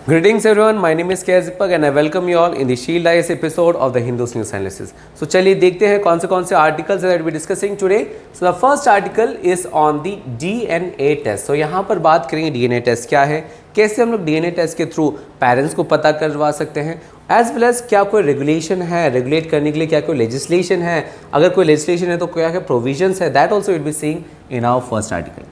Greetings everyone, my name is KS Deepak and I welcome you all in the Shield IS episode of the Hindus News Analysis. So चलिए देखते हैं कौन से articles that we discussing today. So the first article is on the DNA test. So यहाँ पर बात करेंगे DNA test क्या है, कैसे हम लोग DNA test के थ्रू पेरेंट्स को पता करवा सकते हैं, एज वेल एज क्या कोई रेगुलेशन है, रेगुलेट करने के लिए क्या कोई लेजिस्लेशन है, अगर कोई लेजिस्लेशन है तो क्या क्या प्रोविजंस है, that also will be seeing in our first article.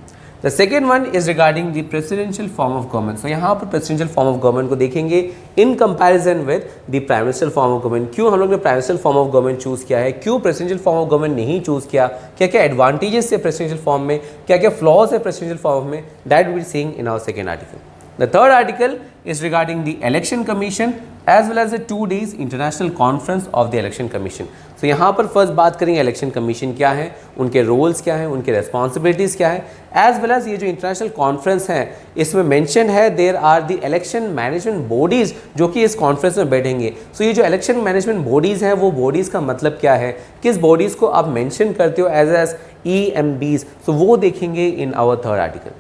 The second one is regarding the presidential form of government. So यहाँ पर प्रेसिडेंशियल फॉर्म ऑफ गवर्नमेंट को देखेंगे in comparison with the prime minister form of government. क्यों हम लोग ने prime minister form of government choose किया है, क्यों प्रेसिडेंशियल फॉर्म ऑफ गवर्नमेंट नहीं चूज किया, क्या क्या एडवांटेजेस है प्रेसिडेंशियल फॉर्म में, क्या क्या फ्लॉज है प्रेसिडेंशियल फॉर्म में, that will be seeing in our second article. The third article is regarding the Election Commission as well as the 2 days international conference of the Election Commission. So यहाँ पर first बात करेंगे election commission क्या है, उनके roles क्या हैं, उनके रेस्पॉन्सिबिलिटीज़ क्या है, एज वेल एज ये जो इंटरनेशनल कॉन्फ्रेंस है इसमें मेंशन है there are the election management bodies जो कि इस कॉन्फ्रेंस में बैठेंगे. सो ये जो इलेक्शन मैनेजमेंट बॉडीज़ हैं वो बॉडीज़ का मतलब क्या है, किस बॉडीज़ को आप मेंशन करते हो एज EMBs. सो वो देखेंगे in our third article.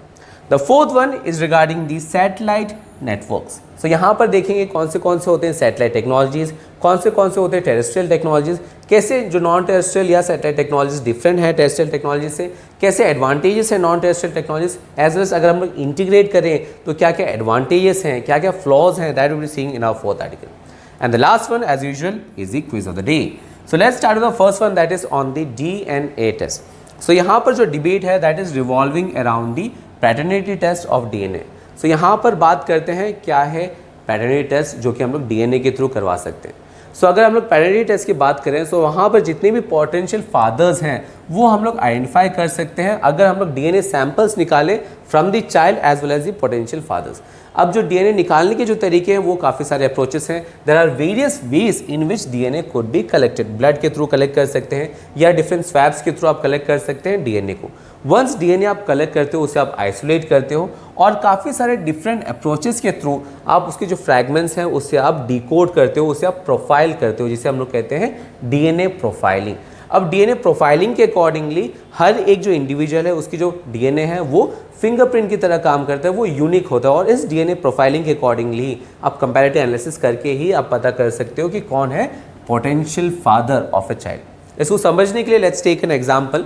The fourth one is regarding the satellite networks. So यहाँ पर देखेंगे कौन से होते हैं सैटेलाइट टेक्नोलॉजीज़, कौन से होते हैं टेरेस्ट्रियल टेक्नोलॉजीज़, कैसे जो नॉन टेरेस्ट्रियल या सैटेलाइट टेक्नोलॉजीज़ डिफरेंट है टेरेस्ट्रियल टेक्नोलॉजी से, कैसे एडवांटेजेस है non terrestrial technologies, as well as अगर हम लोग इंटीग्रेट करें तो क्या क्या एडवांटेजेस हैं, क्या क्या फ्लॉज हैं, that will be seeing in our fourth article. And the last one as usual is the quiz of the day. So let's start with the first one that is on the DNA test. So यहाँ पर जो debate है that is revolving around the paternity test of DNA. So यहाँ पर बात करते हैं क्या है पैटर्निटी टेस्ट जो कि हम लोग DNA के थ्रू करवा सकते हैं. सो अगर हम लोग पैटर्निटी टेस्ट की बात करें तो वहाँ पर जितने भी पोटेंशियल फादर्स हैं वो हम लोग आइडेंटिफाई कर सकते हैं अगर हम लोग DNA सैंपल्स निकालें from the child as well as the potential fathers. अब जो DNA निकालने के जो तरीके हैं वो काफ़ी सारे अप्रोचेस हैं. There are various ways in which DNA could be collected. Blood के थ्रू कलेक्ट कर सकते हैं या डिफरेंट स्वैब्स के थ्रू आप कलेक्ट कर सकते हैं DNA को. वंस DNA आप कलेक्ट करते हो उसे आप आइसोलेट करते हो और काफ़ी सारे डिफरेंट अप्रोचेस के थ्रू आप उसके जो फ्रैगमेंट्स हैं उससे आप डिकोड करते हो, उसे आप प्रोफाइल करते हो, जिसे हम लोग कहते हैं DNA प्रोफाइलिंग. अब DNA प्रोफाइलिंग के अकॉर्डिंगली हर एक जो इंडिविजुअल है उसकी जो DNA है वो फिंगरप्रिंट की तरह काम करता है, वो यूनिक होता है और इस DNA प्रोफाइलिंग के अकॉर्डिंगली आप कंपैरेटिव एनालिसिस करके ही आप पता कर सकते हो कि कौन है potential father of a child. इसको समझने के लिए लेट्स टेक एन एग्जांपल.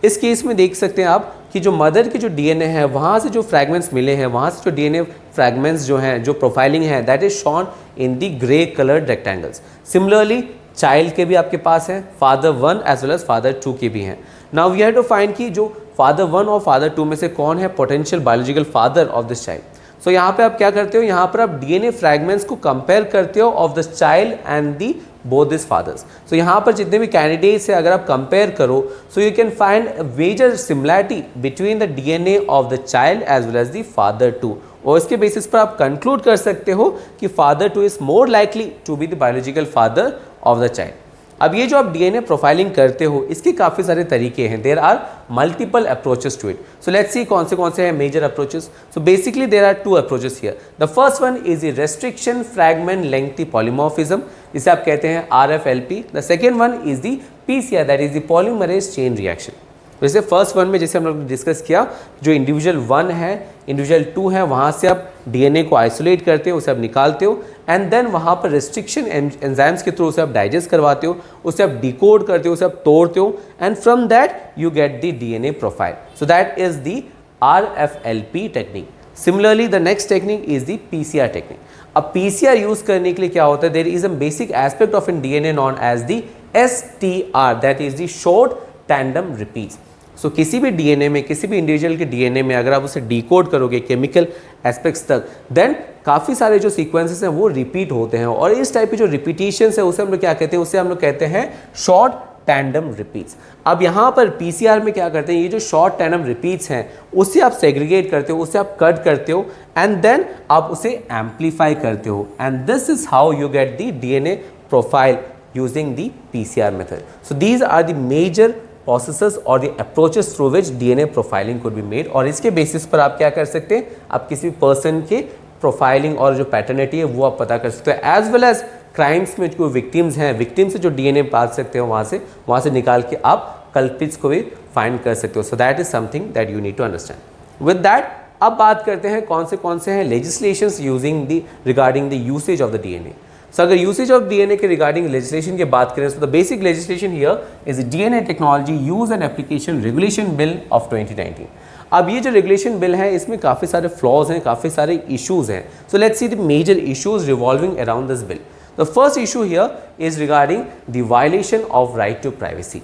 इस केस में देख सकते हैं आप कि जो मदर की जो DNA है वहाँ से जो फ्रैगमेंट्स मिले हैं, वहाँ से जो DNA फ्रैगमेंट्स जो हैं, जो प्रोफाइलिंग है that is shown in the grey coloured rectangles. Similarly child के भी आपके पास है, father 1 as well as father 2 के भी हैं. Now we have to find कि जो फादर 1 और फादर 2 में से कौन है potential biological father of this child. So यहाँ पे आप क्या करते हो, यहाँ पर आप DNA फ्रैगमेंट्स को कंपेयर करते हो of the child and the both this fathers. So यहाँ पर जितने भी कैंडिडेट्स हैं अगर आप कंपेयर करो so you can find major similarity between the DNA of the child as well as the father 2 और इसके बेसिस पर आप कंक्लूड कर सकते हो कि father 2 is more likely to be the biological father of the child. अब ये जो आप DNA प्रोफाइलिंग करते हो इसके काफ़ी सारे तरीके हैं. There are multiple approaches to it. So let's see कौन से हैं major approaches. So basically there are 2 approaches here. The first one is the restriction fragment length polymorphism, जिसे आप कहते हैं RFLP. The second one is the PCR that is the polymerase chain reaction. जैसे first one में जैसे हम लोग discuss किया जो इंडिविजुअल 1 है, इंडिविजुअल 2 है, वहाँ से आप DNA को आइसोलेट करते हो, उसे आप निकालते हो एंड देन वहाँ पर रेस्ट्रिक्शन एंजाइम्स के थ्रू उसे आप डाइजेस्ट करवाते हो, उसे आप डिकोड करते हो, उसे आप तोड़ते हो and from that you get the DNA profile. So that is the RFLP technique. Similarly the next technique is the PCR technique. अब PCR यूज करने के लिए क्या होता है, there is a basic aspect of in DNA known as the STR that is the short tandem repeats. So किसी भी DNA में, किसी भी इंडिविजुअल के DNA में अगर आप उसे डिकोड करोगे केमिकल एस्पेक्ट्स तक देन काफ़ी सारे जो सीक्वेंसेस हैं वो रिपीट होते हैं और इस टाइप की जो रिपीटेशंस है उसे हम लोग क्या कहते हैं, उसे हम लोग कहते हैं शॉर्ट टैंडम रिपीट्स. अब यहाँ पर PCR में क्या करते हैं, ये जो शॉर्ट टैंडम रिपीट्स हैं उसे आप सेग्रीगेट करते हो, उसे आप कट करते हो एंड देन आप उसे एम्पलीफाई करते हो and this is how you get the DNA profile using the PCR method. So these are the major processes or the approaches through which DNA profiling could be made. और इसके basis पर आप क्या कर सकते हैं, आप किसी पर्सन के प्रोफाइलिंग और जो पैटर्निटी है वो आप पता कर सकते हो एज वेल एज क्राइम्स में जो विक्टिम्स हैं, विक्टिम से जो DNA पा सकते हो वहाँ से निकाल के आप कल्प्रिट्स को भी फाइंड कर सकते हो. So that is something that you need to understand. With that अब बात करते हैं कौन से हैं legislations using the regarding the usage of the DNA. So अगर यूसेज ऑफ डीएनए के रिगार्डिंग लेजिस्लेशन की बात करें तो the basic legislation here is DNA technology use and application regulation bill of 2019। अब ये जो रेगुलेशन बिल है इसमें काफ़ी सारे फ्लॉज हैं, काफ़ी सारे इश्यूज हैं। So let's see the major issues revolving around this bill. The first issue here is regarding the violation of right to privacy,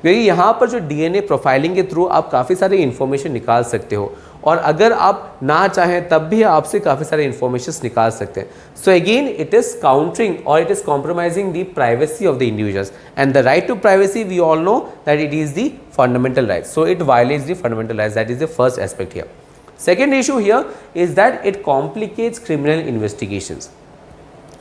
क्योंकि यहाँ पर जो डीएनए प्रोफाइलिंग के थ्रू आप काफ़ी सारे इन्फॉर्मेशन निकाल सकते हो और अगर आप ना चाहें तब भी आपसे काफ़ी सारे इन्फॉर्मेशन निकाल सकते हैं। So again it is countering और it is compromising the privacy of the individuals and the right to privacy we all know that it is the fundamental right, so it violates the fundamental rights, that is the first aspect here. Second issue here is that it complicates criminal investigations.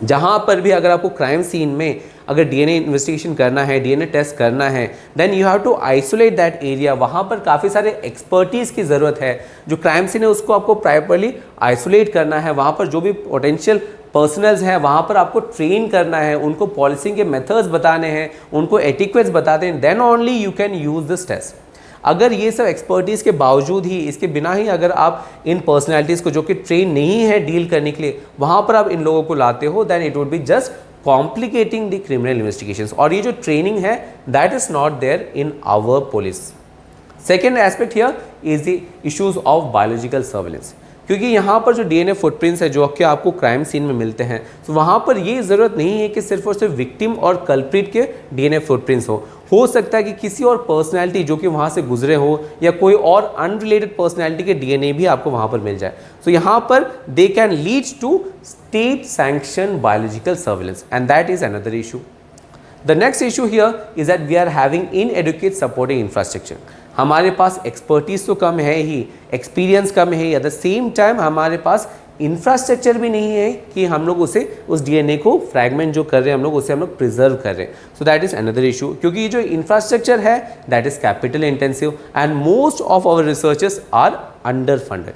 जहाँ पर भी अगर आपको crime scene में अगर DNA investigation करना है, DNA test करना है, then you have to isolate that area. वहाँ पर काफ़ी सारे एक्सपर्टीज़ की ज़रूरत है। जो क्राइम सीन है उसको आपको प्रॉपर्ली आइसोलेट करना है। वहाँ पर जो भी पोटेंशियल पर्सनल्स हैं वहाँ पर आपको ट्रेन करना है, उनको पॉलिसिंग के मेथड्स बताने हैं, उनको एटिक्वेट्स बताते हैं, then only you can use this test. अगर ये सब एक्सपर्टीज़ के बावजूद ही, इसके बिना ही अगर आप इन पर्सनैलिटीज़ को जो कि ट्रेन नहीं है डील करने के लिए, वहाँ पर आप इन लोगों को लाते हो, then it would be just complicating the criminal investigations. और ये जो ट्रेनिंग है that is not there in our police. Second aspect here is the issues of biological surveillance, क्योंकि यहाँ पर जो डीएनए फुटप्रिंट्स है जो कि आपको क्राइम सीन में मिलते हैं, तो वहाँ पर ये ज़रूरत नहीं है कि सिर्फ और सिर्फ विक्टिम और कल्प्रिट के डीएनए फुटप्रिंट्स हो सकता है कि किसी और पर्सनैलिटी जो कि वहाँ से गुजरे हो या कोई और अनरिलेटेड पर्सनैलिटी के डीएनए भी आपको वहाँ पर मिल जाए। तो यहाँ पर they can lead to state sanction biological surveillance and that is another issue. The next issue here is that we are having inadequate supporting infrastructure. हमारे पास एक्सपर्टीज तो कम है ही, एक्सपीरियंस कम है, एट द सेम टाइम हमारे पास infrastructure भी नहीं है कि हम लोग उस डीएनए को फ्रैगमेंट जो कर रहे हैं हम लोग प्रिजर्व कर रहे हैं। So that is another issue, क्योंकि ये जो इंफ्रास्ट्रक्चर है that is capital intensive and most of our researchers are under funded.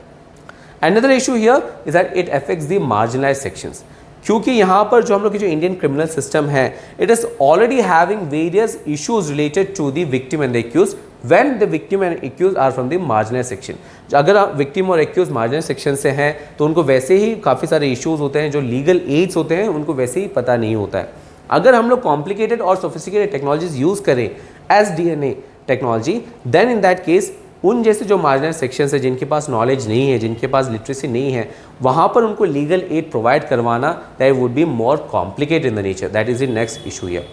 Another issue here is that it affects the marginalised sections, क्योंकि यहाँ पर जो हम लोग की जो इंडियन क्रिमिनल सिस्टम है it is already having various issues related to the victim and the accused when the victim and accused are from the marginalized section। अगर आप विक्टिम और एक्यूज marginalized सेक्शन से हैं तो उनको वैसे ही काफ़ी सारे इश्यूज होते हैं, जो लीगल एड्स होते हैं उनको वैसे ही पता नहीं होता है। अगर हम लोग कॉम्प्लिकेटेड और सोफिस्टिकेटेड टेक्नोलॉजीज यूज़ करें as DNA technology, then in that case उन जैसे जो marginalized सेक्शन है जिनके पास नॉलेज नहीं है, जिनके पास लिटरेसी नहीं है, वहाँ पर उनको लीगल एड प्रोवाइड करवाना that would be more complicated in the nature. That is the next issue here.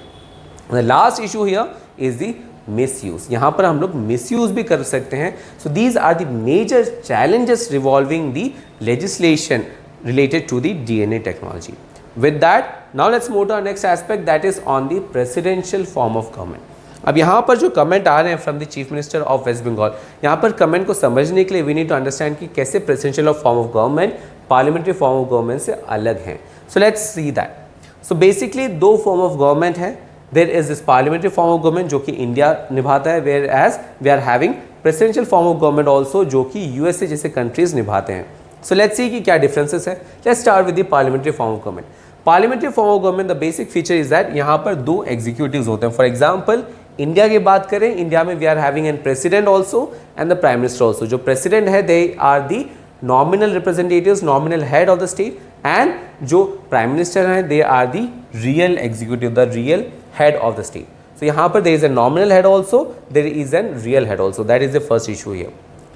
The last issue here is the misuse. यहाँ पर हम लोग मिसयूज भी कर सकते हैं। So these are the major challenges revolving the legislation related to the DNA technology. With that now let's move to our next aspect that is on the presidential form of government. अब यहाँ पर जो comment आ रहे हैं from the chief minister of West Bengal, यहाँ पर comment को समझने के लिए वी नीड टू अंडरस्टैंड कि कैसे presidential form of government parliamentary form of government से अलग हैं। So let's see that. So basically दो फॉर्म ऑफ गवर्नमेंट है। There is this parliamentary form of government जो कि इंडिया निभाता है, whereas we are having presidential form of government also जो कि यूएसए जैसे कंट्रीज निभाते हैं। सो लेट्स सी कि क्या डिफरेंसेस है। Let's start with the parliamentary form of government. Parliamentary form of government the basic feature is that यहाँ पर दो एग्जीक्यूटिव्स होते हैं। फॉर एग्जाम्पल इंडिया की बात करें, इंडिया में we are having an president also and the prime minister also. जो प्रेसिडेंट है they are the nominal representatives, nominal head of the state, and जो प्राइम मिनिस्टर हैं they are the real executive, the real head of the state. So यहाँ पर there is a nominal head also, there is a real head also. That is the first issue here,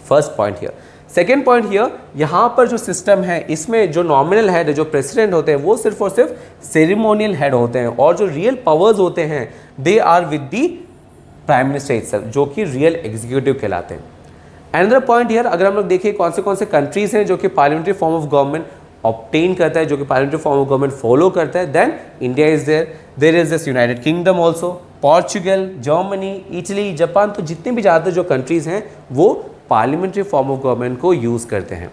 first point here. Second point here, यहाँ पर जो system है इसमें जो nominal head है, जो प्रेसिडेंट होते हैं वो सिर्फ और सिर्फ सेरेमोनियल हेड होते हैं, और जो रियल पावर्स होते हैं they are with the prime minister itself जो कि रियल एग्जीक्यूटिव कहलाते हैं। अनदर पॉइंट हियर, अगर हम लोग देखिए कौन से कंट्रीज हैं जो कि parliamentary form of government obtain करता है, जो कि parliamentary form of government follow करता है, then India is there is this United Kingdom also, Portugal, Germany, Italy, Japan. तो जितने भी ज़्यादातर जो कंट्रीज़ हैं वो पार्लियामेंट्री फॉर्म ऑफ गवर्नमेंट को यूज़ करते हैं।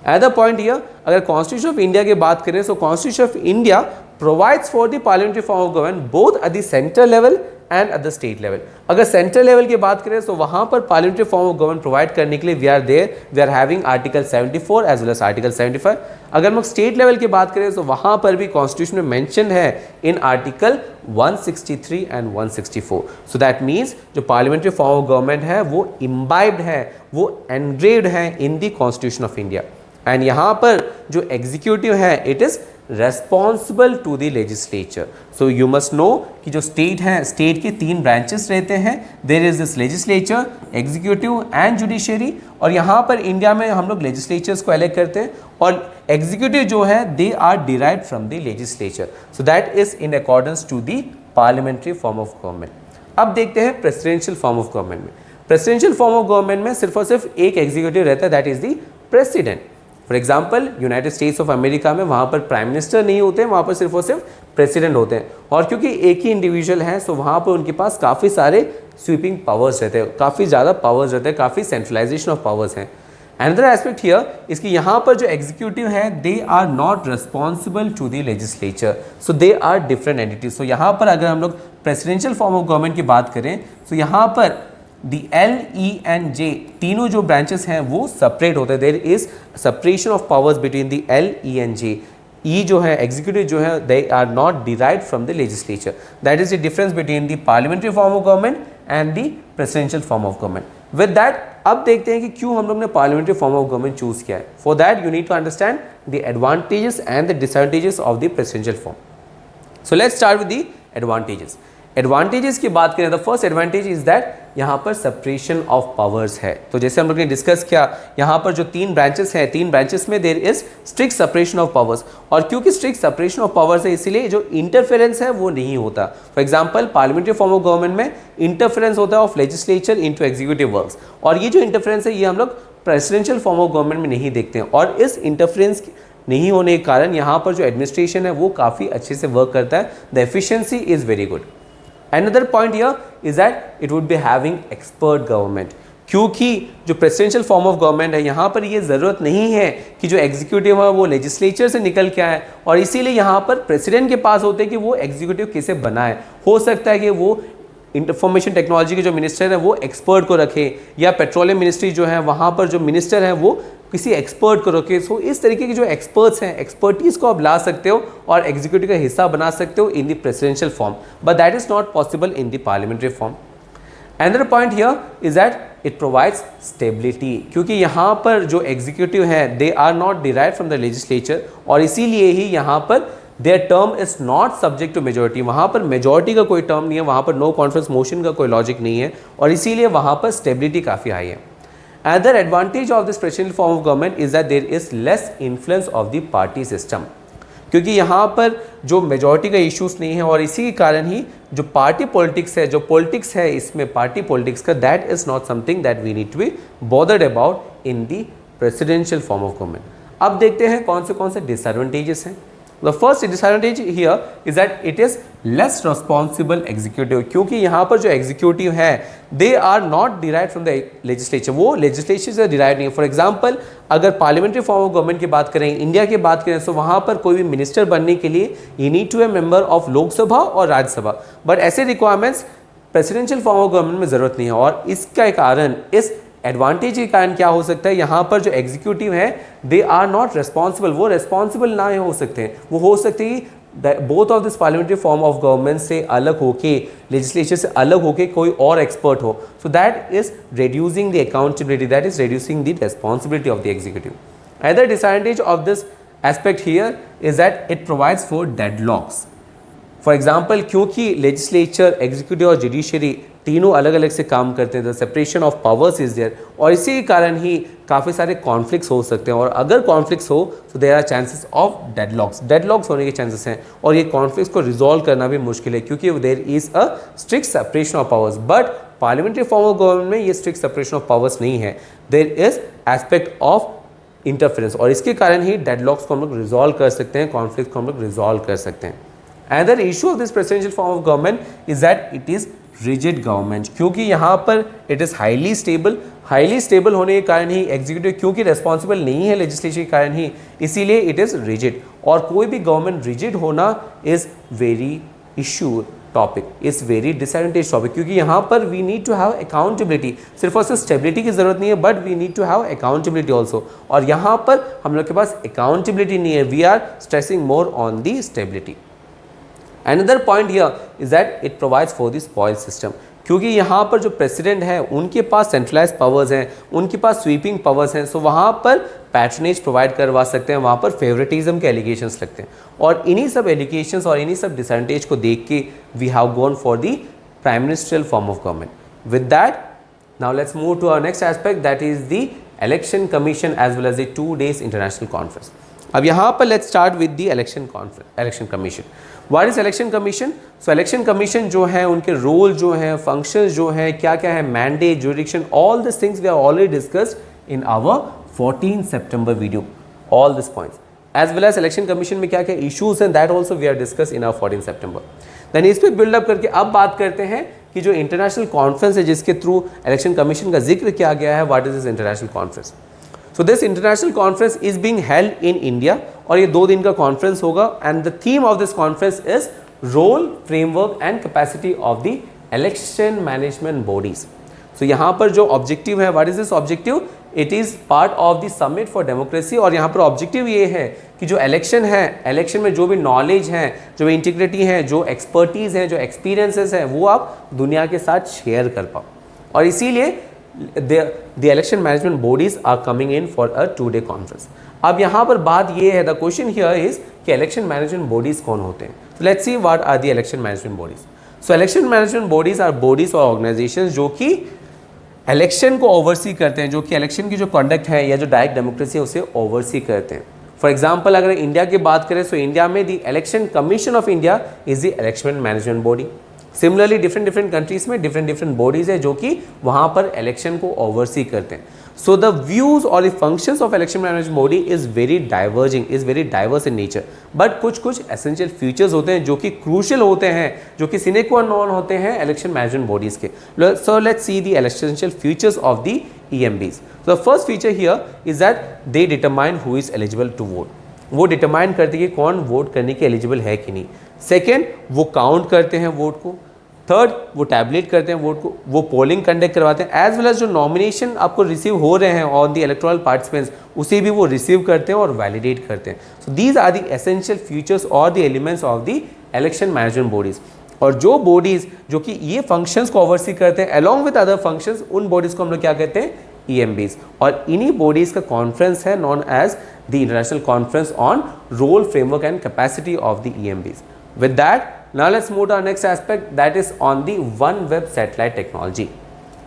अदर पॉइंट हियर, अगर कॉन्स्टिट्यूशन ऑफ इंडिया की बात करें, so constitution of India provides for the parliamentary form of government both at the central level and at the state level. अगर central level की बात करें तो वहां पर parliamentary form of government provide करने के लिए we are having article 74 as well as article 75। अगर हम स्टेट लेवल की बात करें तो वहां पर भी कॉन्स्टिट्यूशन में मेंशन है in article 163 and 164। So that means जो पार्लियामेंट्री फॉर्म ऑफ गवर्नमेंट है वो इम्बाइब्ड है, वो एनग्रेव्ड है in the constitution of India. And यहाँ पर जो एग्जीक्यूटिव है it is responsible to the legislature. So you must know कि जो स्टेट है, स्टेट के 3 ब्रांचेस रहते हैं, there is this legislature, executive and judiciary. और यहाँ पर इंडिया में हम लोग लेजिस्लेचर्स को अलग करते हैं और एग्जीक्यूटिव जो है they are derived from the legislature. So that is in accordance to the parliamentary form of government. अब देखते हैं प्रेसिडेंशियल फॉर्म ऑफ गवर्नमेंट में। प्रेसिडेंशियल फॉर्म ऑफ गवर्नमेंट में सिर्फ और सिर्फ एक एग्जीक्यूटिव रहता है, that is the president. For example United States of America में वहाँ पर प्राइम मिनिस्टर नहीं होते हैं, वहाँ पर सिर्फ और सिर्फ प्रेसिडेंट होते हैं। और क्योंकि एक ही इंडिविजुअल है सो वहाँ पर उनके पास काफ़ी सारे स्वीपिंग पावर्स रहते हैं, काफ़ी ज़्यादा पावर्स रहते हैं, काफ़ी सेंट्रलाइजेशन ऑफ पावर्स हैं। अनदर एस्पेक्ट हियर इसकी यहाँ पर जो एग्जीक्यूटिव है they are not responsible to the legislature, so they are different entities. So यहाँ पर अगर हम लोग प्रेसिडेंशियल फॉर्म ऑफ गवर्नमेंट की बात करें तो यहाँ पर दी L, E and J तीनों जो ब्रांचेस हैं वो सेपरेट होते हैं। There is separation of powers between the L, E and J। E जो है एग्जीक्यूटिव जो है they are not derived from the legislature. That is the difference between the parliamentary form of government and the presidential form of government. With that अब देखते हैं कि क्यों हम लोग ने parliamentary form of government choose किया है। For that you need to understand the advantages and the disadvantages of the presidential form. So let's start with the advantages. Advantages की बात करें the first advantage is that यहाँ पर separation of powers है। तो जैसे हम लोग ने डिस्कस किया यहाँ पर जो 3 ब्रांचेस हैं, 3 ब्रांचेस में there is strict separation of powers. और क्योंकि स्ट्रिक्ट सेपरेशन ऑफ पावर्स है इसीलिए जो इंटरफेरेंस है वो नहीं होता। For example parliamentary form of government में इंटरफेरेंस होता है of legislature into executive works, और ये जो इंटरफेरेंस है ये हम लोग प्रेसिडेंशियल फॉर्म ऑफ गवर्नमेंट में नहीं देखते हैं। और इस इंटरफेरेंस नहीं होने के कारण यहाँ पर जो एडमिनिस्ट्रेशन है वो काफ़ी अच्छे से वर्क करता है। The efficiency is very good. Another point here is that it would be having expert government, क्योंकि जो प्रेसिडेंशियल फॉर्म ऑफ गवर्नमेंट है यहाँ पर ये ज़रूरत नहीं है कि जो एग्जीक्यूटिव है वो लेजिस्लेचर से निकल के आए, और इसीलिए यहाँ पर प्रेसिडेंट के पास होते हैं कि वो एग्जीक्यूटिव कैसे बनाए। हो सकता है कि वो इंफॉर्मेशन टेक्नोलॉजी के जो मिनिस्टर है वो एक्सपर्ट को रखे, या पेट्रोलियम मिनिस्ट्री जो है वहाँ पर जो मिनिस्टर है वो किसी एक्सपर्ट को रखे। सो इस तरीके के जो एक्सपर्ट्स हैं, एक्सपर्टीज़ को आप ला सकते हो और एग्जीक्यूटिव का हिस्सा बना सकते हो in the presidential form, but that is not possible in the parliamentary form. Another point here is that it provides stability, क्योंकि यहाँ पर जो एग्जीक्यूटिव है they are not derived from the legislature, और इसीलिए ही यहाँ पर their term is not subject to majority. वहाँ पर मेजोरिटी का कोई टर्म नहीं है, वहाँ पर नो कॉन्फ्रेंस मोशन का कोई लॉजिक नहीं है, और इसीलिए वहाँ पर स्टेबिलिटी काफ़ी हाई है। Another advantage of this presidential form of government is that there is less influence of the party system, क्योंकि यहाँ पर जो मेजॉरिटी का इश्यूज नहीं है, और इसी के कारण ही जो पार्टी पॉलिटिक्स है, जो पॉलिटिक्स है इसमें पार्टी पॉलिटिक्स का, that is not something that we need to be bothered about in the presidential form of government. अब देखते हैं कौन से डिसएडवांटेजेस हैं। The first disadvantage here is that it is less responsible executive, क्योंकि यहाँ पर जो एग्जीक्यूटिव है they are not derived from the legislature, वो legislature से derived नहीं है। फॉर एग्जाम्पल अगर पार्लियामेंट्री फॉर्म ऑफ गवर्नमेंट की बात करें, इंडिया की बात करें, तो वहाँ पर कोई भी मिनिस्टर बनने के लिए you need to be a member of Lok Sabha और राज्यसभा, बट ऐसे requirements presidential form of government में ज़रूरत नहीं है। और इसका कारण, इस एडवांटेज के कारण क्या हो सकता है, यहाँ पर जो एग्जीक्यूटिव है दे आर नॉट रिस्पॉन्सिबल, वो रिस्पॉन्सिबल ना हो सकते हैं, वो हो सकते हैं both of this parliamentary form of government से अलग होके, लेजिस्लेचर से अलग होके कोई और एक्सपर्ट हो। So that is reducing the accountability, that is reducing the responsibility of the executive. Other disadvantage of this aspect here is that it provides for deadlocks. For example क्योंकि लेजिस्लेचर, एग्जीक्यूटिव और judiciary तीनों अलग अलग से काम करते हैं, the separation of powers is there, और इसी के कारण ही काफ़ी सारे कॉन्फ्लिक्ट्स हो सकते हैं, और अगर कॉन्फ्लिक्ट्स हो तो there are chances of deadlocks होने के चांसेस हैं, और ये कॉन्फ्लिक्ट्स को रिजॉल्व करना भी मुश्किल है क्योंकि there is a strict separation of powers. But parliamentary form of government में ये स्ट्रिक्ट सेपरेशन ऑफ पावर्स नहीं है, there is aspect of interference, और इसके कारण ही डेडलॉक्स को हम लोग रिजॉल्व कर सकते हैं, कॉन्फ्लिक्ट को हम लोग रिजॉल्व कर सकते हैं। Another issue of this presidential form of government is that it is rigid government, क्योंकि यहाँ पर it is highly stable होने के कारण ही एग्जीक्यूटिव क्योंकि रिस्पॉन्सिबल नहीं है लेजिस्लेचर के कारण ही, इसीलिए it is rigid, और कोई भी गवर्नमेंट rigid होना is very issue, topic is very disadvantage topic, क्योंकि यहाँ पर we need to have accountability, सिर्फ और सिर्फ स्टेबिलिटी की ज़रूरत नहीं है but we need to have accountability also, और यहाँ पर हम लोग के पास अकाउंटेबिलिटी नहीं है, we are stressing more on the stability. Another point here is that it provides for the spoil system, क्योंकि यहाँ पर जो प्रेसिडेंट है उनके पास सेंट्रलाइज पावर्स हैं, उनके पास स्वीपिंग पावर्स हैं, सो वहाँ पर पैट्रनेज प्रोवाइड करवा सकते हैं, वहाँ पर फेवरेटिज्म के एलिगेशंस लगते हैं, और इन्हीं सब एलिगेशंस और इन्हीं सब डिसएडवांटेज को देख के we have gone for the prime ministerial form of government. With that now let's move to our next aspect, that is the election commission as well as the 2 days international conference. अब यहाँ पर let's start with the election commission. What is election commission? So election commission जो है उनके role जो है, functions जो है, क्या क्या है, mandate, jurisdiction, all this things we have already discussed in our 14 September video, all this points as well as election commission में क्या क्या इशूज हैं, that also we are discuss in our 14 September. Then इस पर buildup करके अब बात करते हैं कि जो इंटरनेशनल कॉन्फ्रेंस है जिसके थ्रू इलेक्शन कमीशन का जिक्र किया गया है, what is this international conference. So this international conference is being held in India, और ये 2 दिन का कॉन्फ्रेंस होगा, and the theme of this conference is role, framework and capacity of the election management bodies. So यहाँ पर जो objective है, what is this objective? It is part of the summit for democracy, और यहाँ पर objective ये है कि जो इलेक्शन है, इलेक्शन में जो भी नॉलेज है, जो भी इंटीग्रिटी है, जो एक्सपर्टीज है, जो एक्सपीरियंसेस है, वो आप दुनिया के साथ शेयर कर पाओ, और इसीलिए the election management bodies are coming in for a 2-day conference. अब यहाँ पर बात ये है, the question here is कि election management bodies कौन होते हैं. So let's see what are the election management bodies. So election management bodies are bodies और organizations जो कि election को oversee करते हैं, जो कि election की जो conduct है या जो direct democracy है उसे oversee करते हैं. फॉर एग्जाम्पल अगर इंडिया की बात करें, सो इंडिया में the election commission of India is the election management body. Similarly different countries में डिफरेंट बॉडीज है जो कि वहाँ पर इलेक्शन को ओवरसी करते हैं. सो द व्यूज और the functions of election management body is very diverging, is very diverse in nature, but कुछ एसेंशियल फीचर्स होते हैं जो कि क्रूशियल होते हैं, जो कि सिने क्वा नॉन होते हैं इलेक्शन मैनेजमेंट बॉडीज के. सो let's see the essential features of the EMBs. So the first feature here is that they determine who is eligible to vote. वो डिटरमाइन करते हैं कि कौन वोट करने के एलिजिबल है कि नहीं. सेकेंड, वो काउंट करते हैं वोट को. थर्ड, वो टैबलेट करते हैं वोट को. वो पोलिंग कंडक्ट करवाते हैं, एज वेल एज जो नॉमिनेशन आपको रिसीव हो रहे हैं ऑन द इलेक्टोरल पार्टिसिपेंट्स उसे भी वो रिसीव करते हैं और वैलिडेट करते हैं. So these are the essential features और the elements of the election management bodies. और जो बॉडीज जो कि ये फंक्शंस को ओवरसी करते हैं अलॉन्ग विद अदर फंक्शंस, उन बॉडीज को हम लोग क्या कहते हैं? EMBs. और इन्हीं बॉडीज का कॉन्फ्रेंस है known as the international conference on role, framework and capacity of the EMBs. With that now let's move to our next aspect, that is on the OneWeb satellite technology.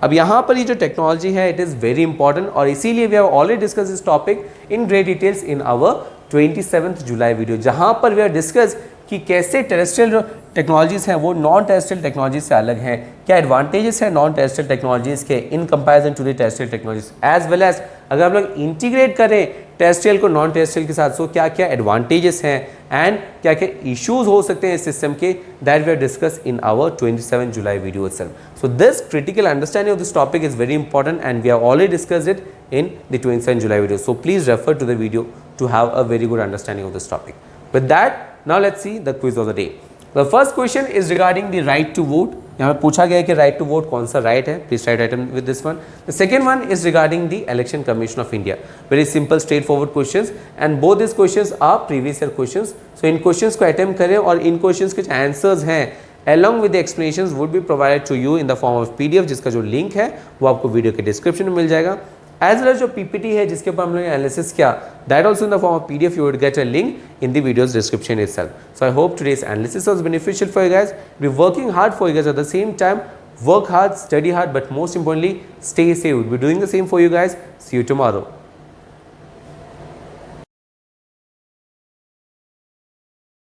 अब यहाँ पर ये जो technology है it is very important, और इसीलिए we have already discuss this topic in great details in our 27 जुलाई video, जहाँ पर वी हैव डिस्कस कि कैसे टेरेस्ट्रियल जो टेक्नोलॉजीज़ हैं वो नॉन टेरेस्ट्रियल टेक्नोलॉजी से अलग हैं, क्या एडवांटेजेस हैं नॉन टेरेस्ट्रियल टेक्नोलॉजीज़ के in comparison to the terrestrial technologies, as well as अगर हम लोग इंटीग्रेट करें टेरेस्ट्रियल को नॉन टेरेस्ट्रियल के साथ, सो क्या क्या एडवांटेजेस हैं एंड क्या क्या इश्यूज हो सकते हैं इस सिस्टम के, that we have discuss in our 27 जुलाई video itself. So this critical understanding of this topic is very important and we have already discussed it in the 27 July video. So please refer to the video to have a very good understanding of this topic. With that, now let's see the quiz of the day. The first question is regarding the right to vote. यहाँ पर पूछा गया है कि right to vote कौन सा right है. Please write item with this one. The second one is regarding the Election Commission of India. Very simple, straightforward questions, and both these questions are previous year questions. So in questions को attempt करें, और इन questions के answers हैं along with the explanations would be provided to you in the form of PDF, जिसका जो link है वो आपको वीडियो के डिस्क्रिप्शन में मिल जाएगा. एज वेल एज जो PPT है जिसके ऊपर हम लोग एनालिसिस किया, that also in the form of PDF, you would get a link in the videos description itself. So I hope today's analysis was beneficial for you guys. Be working hard for you guys at the same time. Work hard, study hard, but most importantly stay safe. We'll be doing the same for you guys. See you tomorrow.